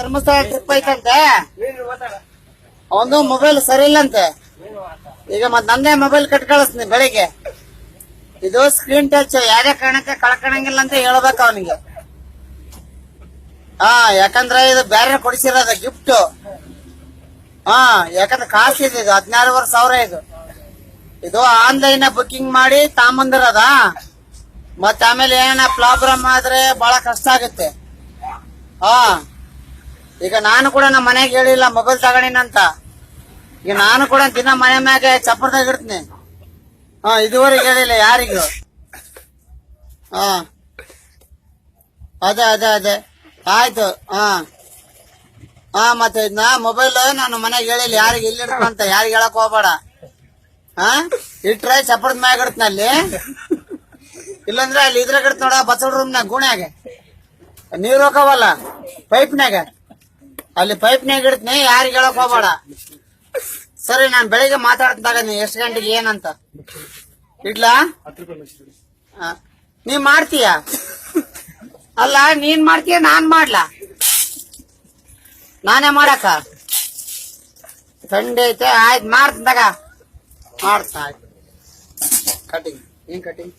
Dharmasthala trip ಐತಂತೆ. ಅವನು mobile ಸರಿ ಇಲ್ಲಂತೆ. ಈಗ ಮತ್ ನಂದೇ ಮೊಬೈಲ್ ಕಟ್ ಕಳಿಸ್ತೀನಿ ಬೆಳಿಗ್ಗೆ. ಇದು ಸ್ಕ್ರೀನ್ ಟಚ್ ಯಾವ್ದೇ ಕಾರಣಕ್ಕೆ ಕಳ್ಕೊಳಂಗಿಲ್ಲ ಅಂತ ಹೇಳ್ಬೇಕು ಅವನಿಗೆ. ಯಾಕಂದ್ರೆ ಇದು ಬೇರೆ ಕೊಡಿಸಿರೋದ ಗಿಫ್ಟ್. ಯಾಕಂದ್ರೆ ಕಾಸು ಇದೆ, ಇದು 16,000 ಇದು. ಇದು ಆನ್ಲೈನ್ ಬುಕ್ಕಿಂಗ್ ಮಾಡಿ ತಾಂಬಂದಿರೋದ. ಮತ್ತ ಆಮೇಲೆ ಏನ ಪ್ರಾಬ್ಲಮ್ ಆದ್ರೆ ಬಹಳ ಕಷ್ಟ ಆಗುತ್ತೆ. ಈಗ ನಾನು ಕೂಡ ನಮ್ಮ ಮನೆಗೆ ಹೇಳಿಲ್ಲ ಮೊಬೈಲ್ ತಗೊಂಡಿನಂತ. ಈಗ ನಾನು ಕೂಡ ದಿನ ಮನೆ ಮ್ಯಾಗೆ ಚಪ್ಪರದಾಗ ಇಡ್ತೀನಿ. ಇದುವರೆಗೆ ಹೇಳಿಲ್ಲ ಯಾರಿಗೂ. ಅದೇ ಆಯ್ತು. ಮತ್ತೆ ಇದನ್ನ ಮೊಬೈಲ್ ನಾನು ಮನೆಗೆ ಹೇಳಿಲ್ಲ ಯಾರಿಗೆ ಇಲ್ಲಿ ಇಡ್ಕೊಂತ, ಯಾರಿಗೆ ಹೇಳಕ್ ಹೋಗ್ಬೇಡ. ಇಟ್ರೆ ಚಪ್ಪರದ ಮ್ಯಾಗ ಇಡ್ತೀನಿ ಅಲ್ಲಿ. ಇಲ್ಲಂದ್ರೆ ಅಲ್ಲಿ ಇದ್ರಾಗ ಇಡ್ತ ನೋಡ, ಬಚ್ಚಲ ರೂಮ್ನಾಗ ಗುಣ್ಯಾಗ ನೀರ್ ಹೋಗವಲ್ಲ ಪೈಪ್ನಾಗ, ಅಲ್ಲಿ ಪೈಪ್ನಾಗ ಇಡ್ತೀನಿ, ಯಾರಿಗೆ ಹೇಳಕ್ ಹೋಗ್ಬೇಡ. ಸರಿ, ನಾನ್ ಬೆಳಿಗ್ಗೆ ಮಾತಾಡ್ತಾಗ ನೀ ಎಷ್ಟು ಗಂಟೆಗೆ ಏನಂತ ಇಡ್ಲಾ? ನೀ ಮಾಡ್ತೀಯ? ಅಲ್ಲ, ನೀನ್ ಮಾಡ್ತೀಯ ನಾನ್ ಮಾಡ್ಲಾ? ನಾನೇ ಮಾಡಕ ಥಂಡಿ ಐತೆ. ಆಯ್ತು ಮಾಡ್ತಾಗ ಮಾಡ್ತಾ. ಆಯ್ತು ಕಟಿಂಗ್. ಏನ್ ಕಟಿಂಗ್?